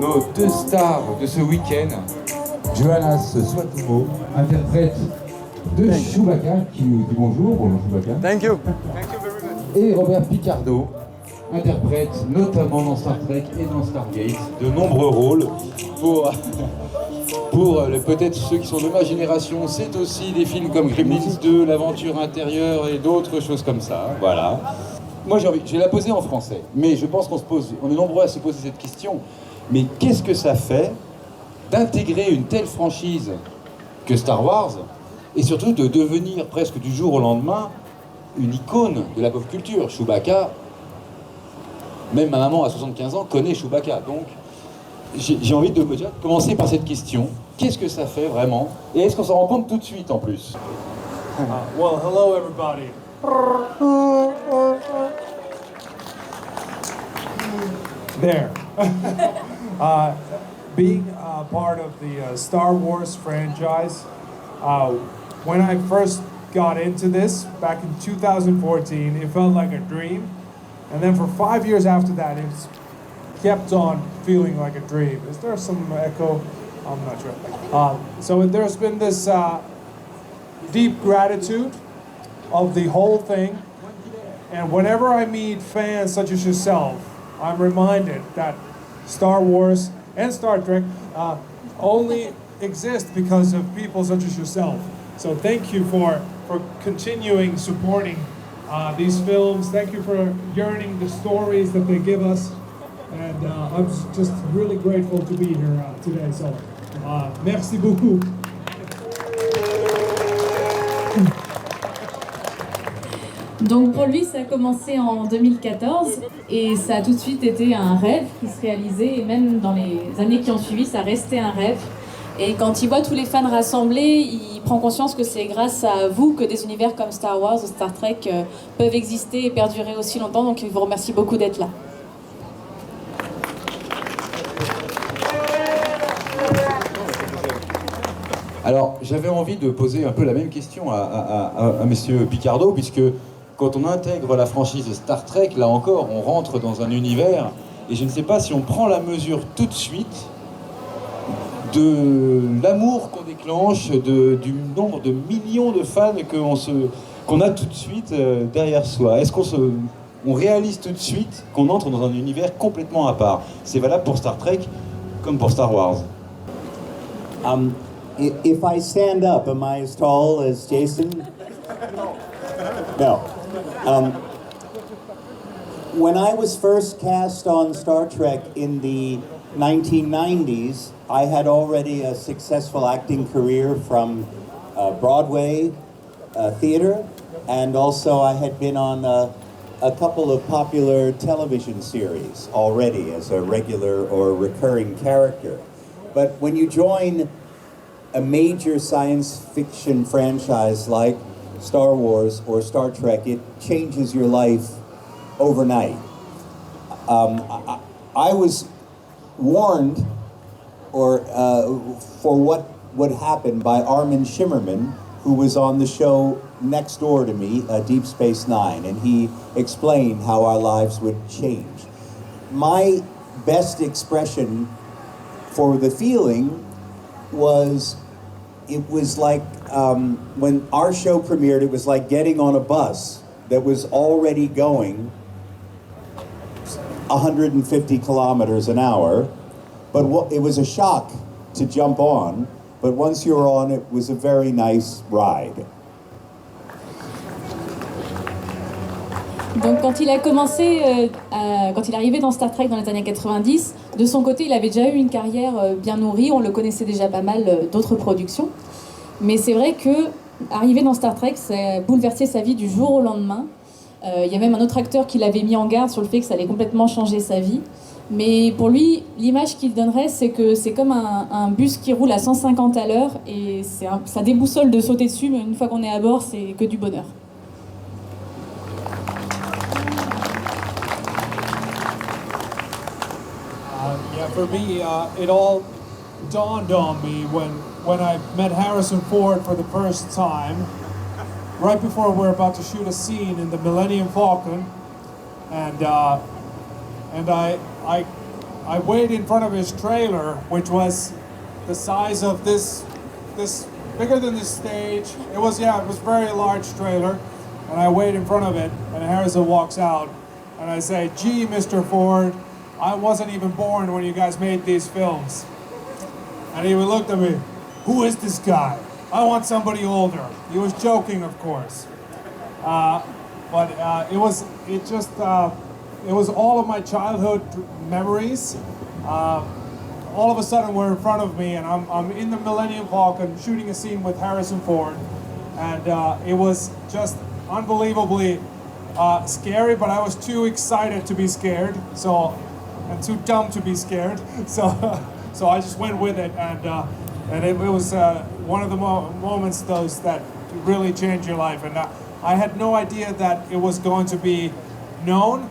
nos deux stars de ce week-end, Joonas Suotamo, interprète de Chewbacca, qui nous dit bonjour, bonjour Chewbacca. Thank you. Thank you very much. Et Robert Picardo, interprète notamment dans Star Trek et dans Stargate de nombreux rôles. Pour peut-être ceux qui sont de ma génération, c'est aussi des films comme Gremlins 2, L'Aventure intérieure et d'autres choses comme ça. Voilà. Moi je vais la poser en français, mais je pense on est nombreux à se poser cette question. Mais qu'est-ce que ça fait d'intégrer une telle franchise que Star Wars et surtout de devenir presque du jour au lendemain une icône de la pop culture? Chewbacca, même ma maman à 75 ans connaît Chewbacca, donc j'ai envie de commencer par cette question. Qu'est-ce que ça fait vraiment? Et est-ce qu'on s'en rend compte tout de suite en plus? Well, hello everybody. There. Being part of the Star Wars franchise, when I first got into this back in 2014, it felt like a dream. And then for 5 years after that, it's kept on feeling like a dream. Is there some echo? I'm not sure. So there's been this deep gratitude of the whole thing. And whenever I meet fans such as yourself, I'm reminded that Star Wars and Star Trek only exist because of people such as yourself. So thank you for continuing supporting these films. Thank you for yearning the stories that they give us. And I'm just really grateful to be here today. So merci beaucoup. Donc pour lui, ça a commencé en 2014 et ça a tout de suite été un rêve qui se réalisait, et même dans les années qui ont suivi, ça restait un rêve. Et quand il voit tous les fans rassemblés, il prend conscience que c'est grâce à vous que des univers comme Star Wars ou Star Trek peuvent exister et perdurer aussi longtemps. Donc il vous remercie beaucoup d'être là. Alors, j'avais envie de poser un peu la même question à monsieur Picardo, puisque quand on intègre la franchise Star Trek, là encore, on rentre dans un univers, et je ne sais pas si on prend la mesure tout de suite de l'amour qu'on déclenche, du nombre de millions de fans qu'on a tout de suite derrière soi. Est-ce qu'on réalise tout de suite qu'on entre dans un univers complètement à part? C'est valable pour Star Trek comme pour Star Wars. If I stand up, am I as tall as Jason? No. When I was first cast on Star Trek in the 1990s, I had already a successful acting career from Broadway theater, and also I had been on a couple of popular television series already as a regular or recurring character. But when you join a major science fiction franchise like Star Wars or Star Trek, it changes your life overnight. I was warned for what would happen by Armin Shimmerman, who was on the show next door to me, Deep Space Nine, and he explained how our lives would change. My best expression for the feeling was, it was like when our show premiered, it was like getting on a bus that was already going 150 kilometers an hour, but it was a shock to jump on, but once you were on, it was a very nice ride. Donc quand il a commencé, quand il est arrivé dans Star Trek dans les années 90, de son côté il avait déjà eu une carrière bien nourrie, on le connaissait déjà pas mal d'autres productions. Mais c'est vrai que arriver dans Star Trek, ça a bouleversé sa vie du jour au lendemain. Il y a même un autre acteur qui l'avait mis en garde sur le fait que ça allait complètement changer sa vie. Mais pour lui, l'image qu'il donnerait, c'est que c'est comme un bus qui roule à 150 à l'heure et ça déboussole de sauter dessus, mais une fois qu'on est à bord, c'est que du bonheur. Yeah, for me, it all dawned on me when I met Harrison Ford for the first time, right before we're about to shoot a scene in the Millennium Falcon, and I I waited in front of his trailer, which was the size of this bigger than this stage. It was a very large trailer, and I wait in front of it, and Harrison walks out, and I say, "Gee, Mr. Ford, I wasn't even born when you guys made these films." And he looked at me, "Who is this guy? I want somebody older." He was joking, of course. But it was all of my childhood memories. All of a sudden we're in front of me, and I'm in the Millennium Falcon shooting a scene with Harrison Ford, and it was just unbelievably scary, but I was too excited to be scared, and too dumb to be scared, so I just went with it, and it was one of the moments that really changed your life, and I had no idea that it was going to be known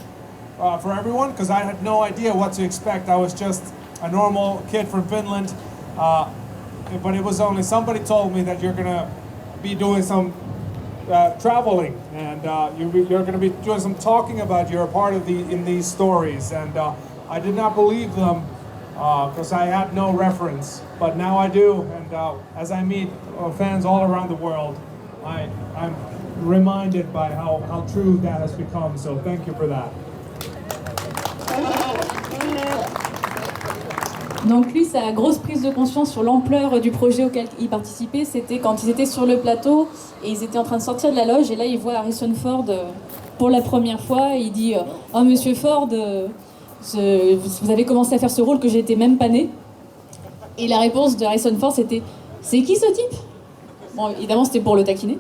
for everyone, because I had no idea what to expect. I was just a normal kid from Finland, but it was only somebody told me that you're gonna be doing some traveling, and you're gonna be doing some talking about you're a part of in these stories, and I did not believe them because I had no reference, but now I do, and as I meet fans all around the world, I'm reminded by how true that has become, so thank you for that. Donc lui, sa grosse prise de conscience sur l'ampleur du projet auquel il participait, c'était quand ils étaient sur le plateau et ils étaient en train de sortir de la loge, et là il voit Harrison Ford pour la première fois, et il dit « Oh monsieur Ford, vous avez commencé à faire ce rôle que j'étais même pas né ». Et la réponse de Harrison Ford c'était « C'est qui ce type ?» Bon, évidemment c'était pour le taquiner.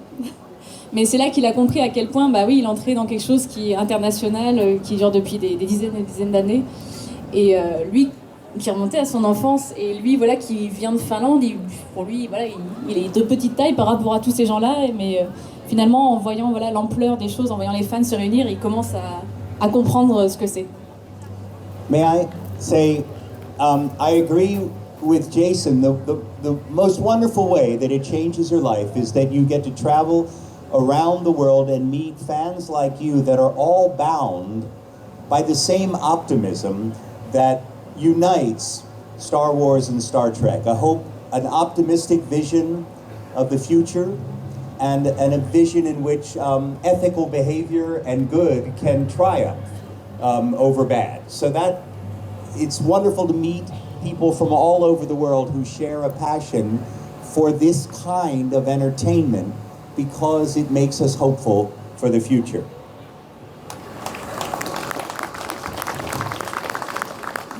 Mais c'est là qu'il a compris à quel point, bah oui, il entrait dans quelque chose qui est international, qui dure depuis des dizaines et des dizaines d'années. Et lui, qui remontait à son enfance, et lui, voilà, qui vient de Finlande, pour lui, voilà, il est de petite taille par rapport à tous ces gens-là, mais finalement, en voyant voilà, l'ampleur des choses, en voyant les fans se réunir, il commence à comprendre ce que c'est. May I say, I agree with Jason. The most wonderful way that it changes your life is that you get to travel around the world and meet fans like you that are all bound by the same optimism that unites Star Wars and Star Trek. I hope an optimistic vision of the future, and a vision in which ethical behavior and good can triumph over bad. So that it's wonderful to meet people from all over the world who share a passion for this kind of entertainment, because it makes us hopeful for the future.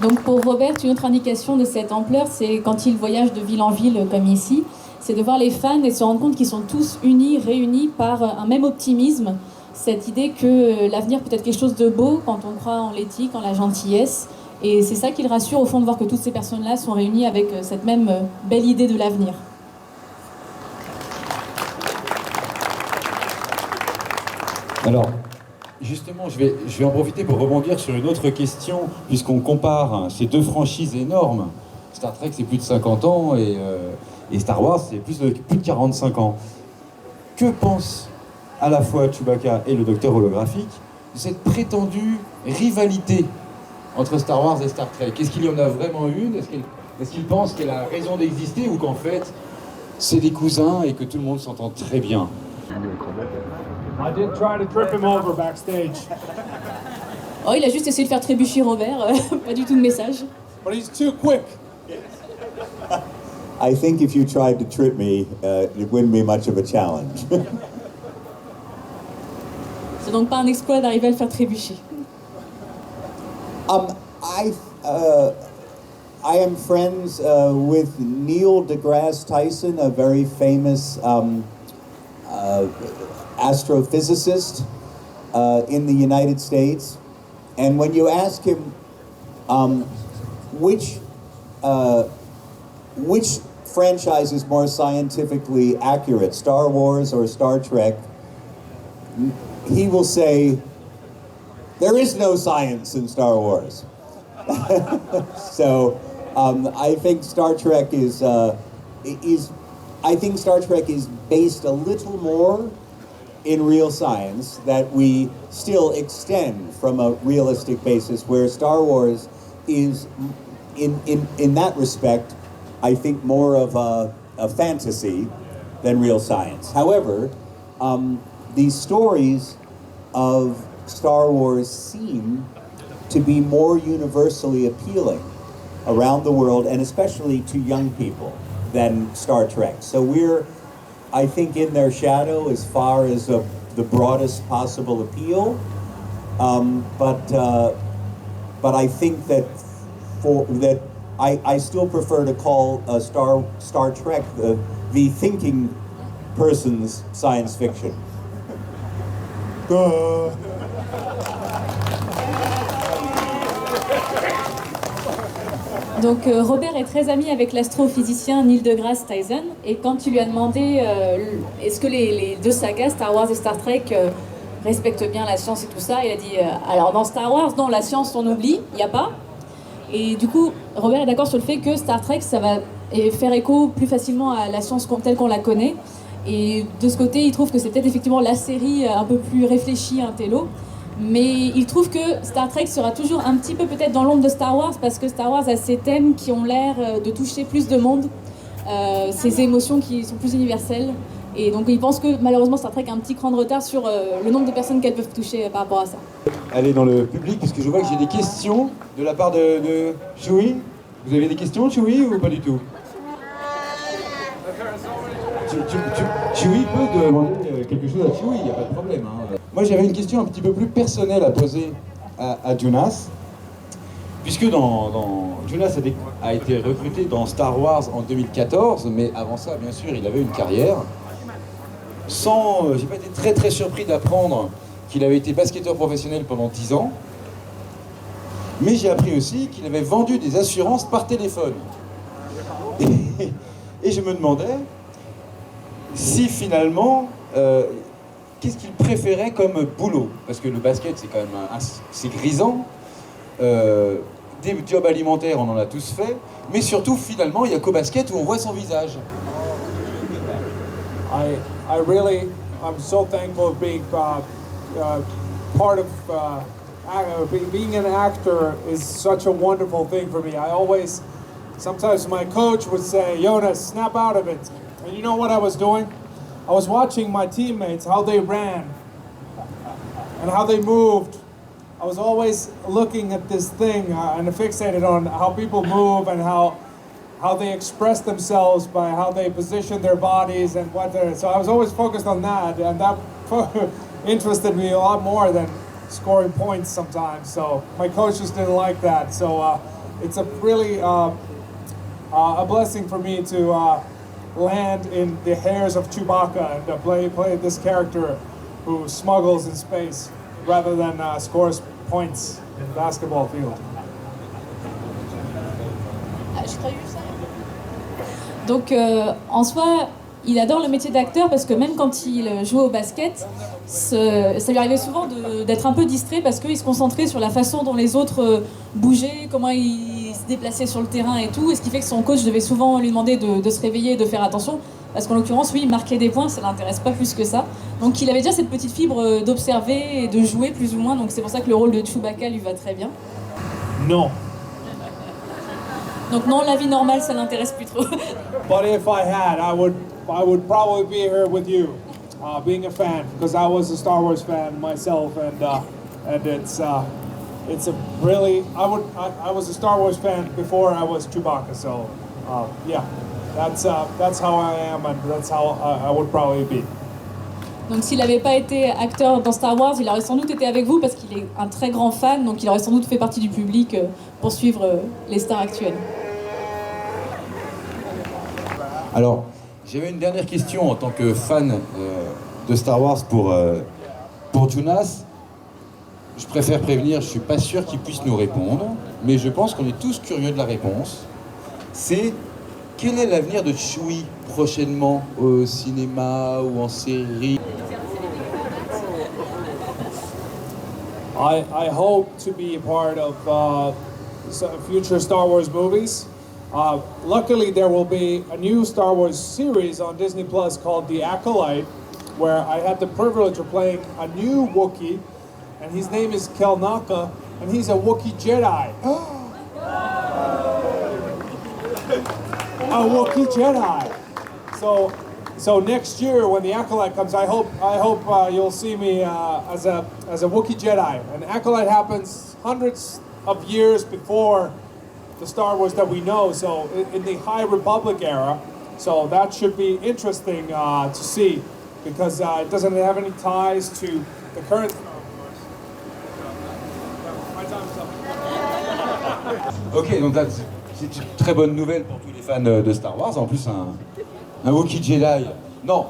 Donc pour Robert, une autre indication de cette ampleur, c'est quand il voyage de ville en ville comme ici, c'est de voir les fans et de se rendre compte qu'ils sont tous unis, réunis par un même optimisme, cette idée que l'avenir peut être quelque chose de beau quand on croit en l'éthique, en la gentillesse, et c'est ça qui le rassure au fond de voir que toutes ces personnes-là sont réunies avec cette même belle idée de l'avenir. Alors, justement, je vais en profiter pour rebondir sur une autre question, puisqu'on compare ces deux franchises énormes. Star Trek, c'est plus de 50 ans, et Star Wars, c'est plus de 45 ans. Que pensent à la fois Chewbacca et le Docteur holographique de cette prétendue rivalité entre Star Wars et Star Trek? Est-ce qu'il y en a vraiment une? Est-ce qu'ils pensent qu'elle a raison d'exister, ou qu'en fait, c'est des cousins et que tout le monde s'entend très bien? I did try to trip him over backstage. Oh, il a juste essayé de faire trébucher Robert, pas du tout de message. But he's too quick. I think if you tried to trip me, it wouldn't be much of a challenge. C'est donc pas un exploit d'arriver à le faire trébucher. I am friends with Neil deGrasse Tyson, a very famous astrophysicist in the United States, and when you ask him which franchise is more scientifically accurate, Star Wars or Star Trek, he will say, there is no science in Star Wars. So I think Star Trek is based a little more in real science that we still extend from a realistic basis, where Star Wars is, in that respect, I think more of a fantasy than real science. However, these stories of Star Wars seem to be more universally appealing around the world, and especially to young people, than Star Trek. So we're, I think, in their shadow as far as the broadest possible appeal. But I think that I still prefer to call Star Trek the thinking person's science fiction. Donc Robert est très ami avec l'astrophysicien Neil deGrasse Tyson, et quand tu lui as demandé est-ce que les deux sagas, Star Wars et Star Trek, respectent bien la science et tout ça, il a dit alors dans Star Wars, non, la science on oublie, il n'y a pas. Et du coup, Robert est d'accord sur le fait que Star Trek, ça va faire écho plus facilement à la science telle qu'on la connaît. Et de ce côté, il trouve que c'est peut-être effectivement la série un peu plus réfléchie, un télo. Mais il trouve que Star Trek sera toujours un petit peu peut-être dans l'ombre de Star Wars, parce que Star Wars a ces thèmes qui ont l'air de toucher plus de monde, ces émotions qui sont plus universelles. Et donc il pense que malheureusement Star Trek a un petit cran de retard sur le nombre de personnes qu'elles peuvent toucher par rapport à ça. Allez dans le public, parce que je vois que j'ai des questions de la part de Chewie. Vous avez des questions, Chewie, ou pas du tout? Chewie peut demander quelque chose à Chewie, il n'y a pas de problème. Hein. Moi j'avais une question un petit peu plus personnelle à poser à Joonas, puisque Joonas a été recruté dans Star Wars en 2014, mais avant ça, bien sûr, il avait une carrière. J'ai pas été très très surpris d'apprendre qu'il avait été basketteur professionnel pendant 10 ans, mais j'ai appris aussi qu'il avait vendu des assurances par téléphone. Et je me demandais si finalement, qu'est-ce qu'il préférait comme boulot? Parce que le basket, c'est quand même c'est grisant. Des jobs alimentaires, on en a tous fait. Mais surtout, finalement, il n'y a qu'au basket où on voit son visage. I'm so thankful of being part of being an actor is such a wonderful thing for me. Sometimes my coach would say, Joonas, snap out of it. And you know what I was doing? I was watching my teammates, how they ran and how they moved. I was always looking at this thing and fixated on how people move and how they express themselves by how they position their bodies and so I was always focused on that, and that interested me a lot more than scoring points sometimes. So my coaches didn't like that. So it's a really a blessing for me to land in the hairs of Chewbacca and play this character who smuggles in space rather than scores points in the basketball field. Donc en soi, il adore le métier d'acteur parce que même quand il jouait au basket, ça lui arrivait souvent d'être un peu distrait parce qu'il se concentrait sur la façon dont les autres bougeaient, comment ils se déplaçaient sur le terrain et tout, et ce qui fait que son coach devait souvent lui demander de se réveiller et de faire attention, parce qu'en l'occurrence, oui, marquer des points, ça l'intéresse pas plus que ça. Donc il avait déjà cette petite fibre d'observer et de jouer plus ou moins, donc c'est pour ça que le rôle de Chewbacca lui va très bien. Non. Donc non, la vie normale, ça l'intéresse plus trop. But if I had, I would probably be here with you, being a fan, because I was a Star Wars fan myself, and it's a really I was a Star Wars fan before I was Chewbacca, so yeah, that's how I am, and that's how I would probably be. Donc s'il n'avait pas été acteur dans Star Wars, il aurait sans doute été avec vous parce qu'il est un très grand fan, donc il aurait sans doute fait partie du public pour suivre les stars actuelles. Alors, j'avais une dernière question en tant que fan de Star Wars pour Joonas. Je préfère prévenir, je ne suis pas sûr qu'il puisse nous répondre, mais je pense qu'on est tous curieux de la réponse. C'est quel est l'avenir de Chewie prochainement au cinéma ou en série? I hope to be a part of future Star Wars movies. Luckily, there will be a new Star Wars series on Disney Plus called The Acolyte, where I had the privilege of playing a new Wookiee, and his name is Kelnaka, and he's a Wookiee Jedi. a Wookiee Jedi. So next year when the Acolyte comes, I hope you'll see me as a Wookiee Jedi. An Acolyte happens hundreds of years before the Star Wars that we know, so in the High Republic era. So that should be interesting to see, because it doesn't have any ties to the current Star Wars. My time's up. Ok, donc là, c'est une très bonne nouvelle pour tous les fans de Star Wars. En plus, un Wookiee Jedi. Non,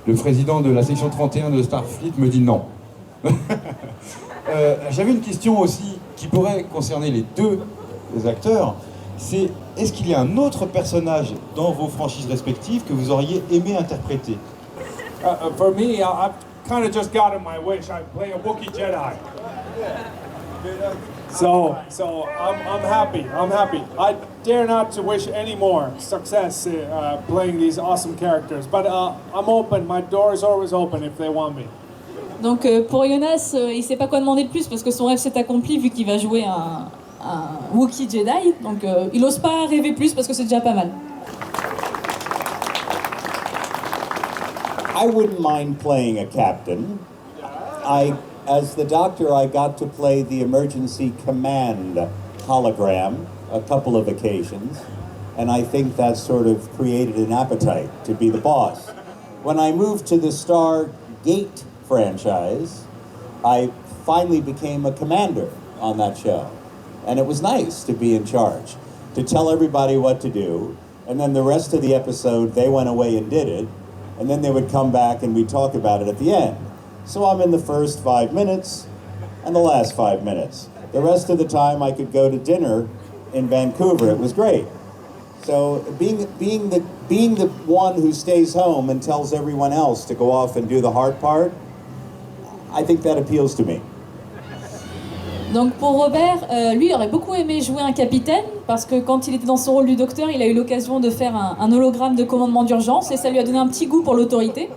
le président de la section 31 de Starfleet me dit non. J'avais une question aussi qui pourrait concerner les deux acteurs. C'est, est-ce qu'il y a un autre personnage dans vos franchises respectives que vous auriez aimé interpréter? For me, I've kind of just gotten my wish. I play a Wookiee Jedi. So I'm happy. I dare not to wish any more success playing these awesome characters. But I'm open. My door is always open if they want me. Donc pour Joonas, il sait pas quoi demander de plus parce que son rêve s'est accompli vu qu'il va jouer un Wookiee Jedi. Donc il ose pas rêver plus parce que c'est déjà pas mal. I wouldn't mind playing a captain. As the Doctor, I got to play the emergency command hologram a couple of occasions, and I think that sort of created an appetite to be the boss. When I moved to the Stargate franchise, I finally became a commander on that show, and it was nice to be in charge, to tell everybody what to do, and then the rest of the episode, they went away and did it, and then they would come back and we'd talk about it at the end. So I'm in the first 5 minutes and the last 5 minutes. The rest of the time I could go to dinner in Vancouver. It was great. So being the one who stays home and tells everyone else to go off and do the hard part, I think that appeals to me. Donc pour Robert, lui il aurait beaucoup aimé jouer un capitaine parce que quand il était dans son rôle du docteur, il a eu l'occasion de faire un hologramme de commandement d'urgence et ça lui a donné un petit goût pour l'autorité.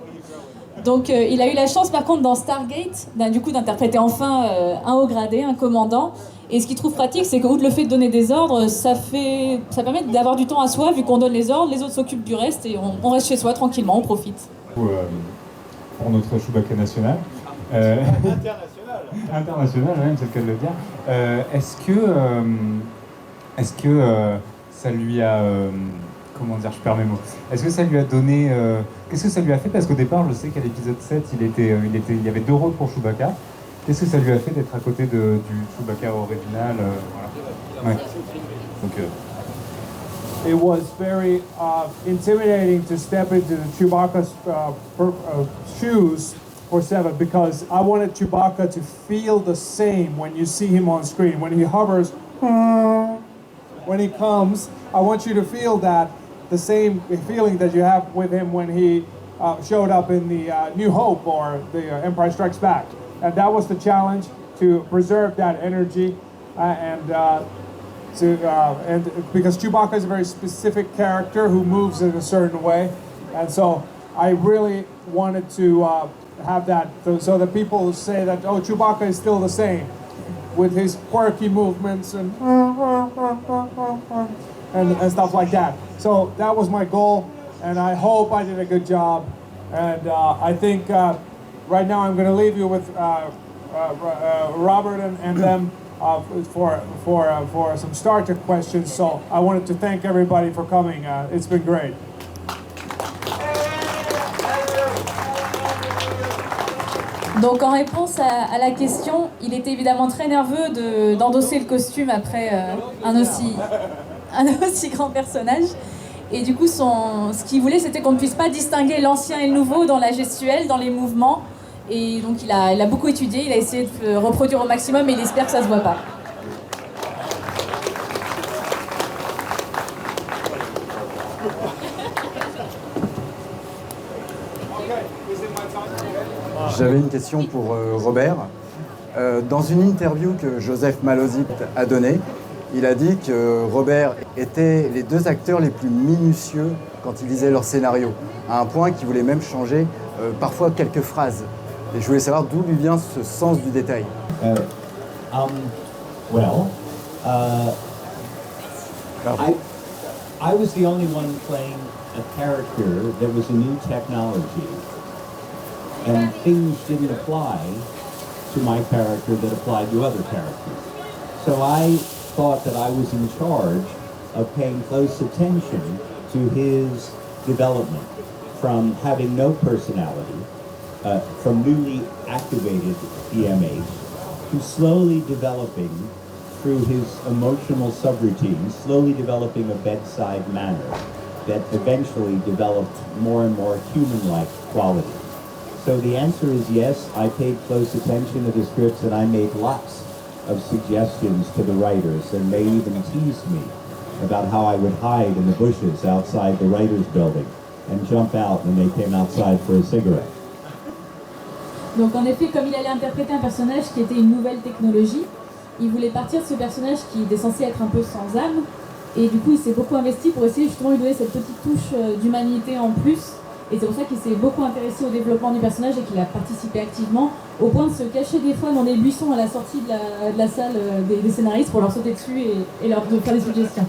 Donc il a eu la chance par contre dans Stargate du coup d'interpréter enfin un haut gradé, un commandant. Et ce qu'il trouve pratique, c'est qu'outre le fait de donner des ordres, ça permet d'avoir du temps à soi vu qu'on donne les ordres, les autres s'occupent du reste et on reste chez soi tranquillement, on profite. Pour notre Chewbacca national. International, même, c'est le cas de le dire. Est-ce que ça lui a... comment dire, je perds mes mots. Est-ce que ça lui a donné... qu'est-ce que ça lui a fait? Parce qu'au départ, je sais qu'à l'épisode 7, il y avait 2 rôles pour Chewbacca. Qu'est-ce que ça lui a fait d'être à côté du Chewbacca original voilà. Ouais. Donc, It was very intimidating to step into the Chewbacca's shoes for 7 because I wanted Chewbacca to feel the same when you see him on screen. When he hovers, when he comes, I want you to feel that the same feeling that you have with him when he showed up in the New Hope or the Empire Strikes Back. And that was the challenge, to preserve that energy and because Chewbacca is a very specific character who moves in a certain way, and so I really wanted to have that so that people say that, oh, Chewbacca is still the same with his quirky movements and stuff like that. So that was my goal, and I hope I did a good job. And I think right now I'm going to leave you with Robert and them for some Star Trek questions. So I wanted to thank everybody for coming. It's been great. Donc en réponse à la question, il était évidemment très nerveux d'endosser le costume après un aussi grand personnage. Et du coup, ce qu'il voulait, c'était qu'on ne puisse pas distinguer l'ancien et le nouveau dans la gestuelle, dans les mouvements. Et donc il a beaucoup étudié, il a essayé de reproduire au maximum et il espère que ça ne se voit pas. J'avais une question pour Robert. Dans une interview que Joseph Mallozzi a donnée, il a dit que Robert était les 2 acteurs les plus minutieux quand ils lisaient leur scénario, à un point qu'il voulait même changer parfois quelques phrases. Et je voulais savoir d'où lui vient ce sens du détail. I was the only one playing a character that was a new technology, and things didn't apply to my character that applied to other characters. So I thought that I was in charge of paying close attention to his development from having no personality, from newly activated EMH, to slowly developing through his emotional subroutines, slowly developing a bedside manner that eventually developed more and more human-like qualities. So the answer is yes, I paid close attention to the scripts and I made lots of suggestions to the writers, and they even teased me about how I would hide in the bushes outside the writers' building and jump out when they came outside for a cigarette. Donc en effet, comme il allait interpréter un personnage qui était une nouvelle technologie, il voulait partir de ce personnage qui était censé être un peu sans âme, et du coup il s'est beaucoup investi pour essayer justement de lui donner cette petite touche d'humanité en plus, et c'est pour ça qu'il s'est beaucoup intéressé au développement du personnage et qu'il a participé activement, au point de se cacher des fois dans des buissons à la sortie de la salle des scénaristes pour leur sauter dessus et leur faire des suggestions.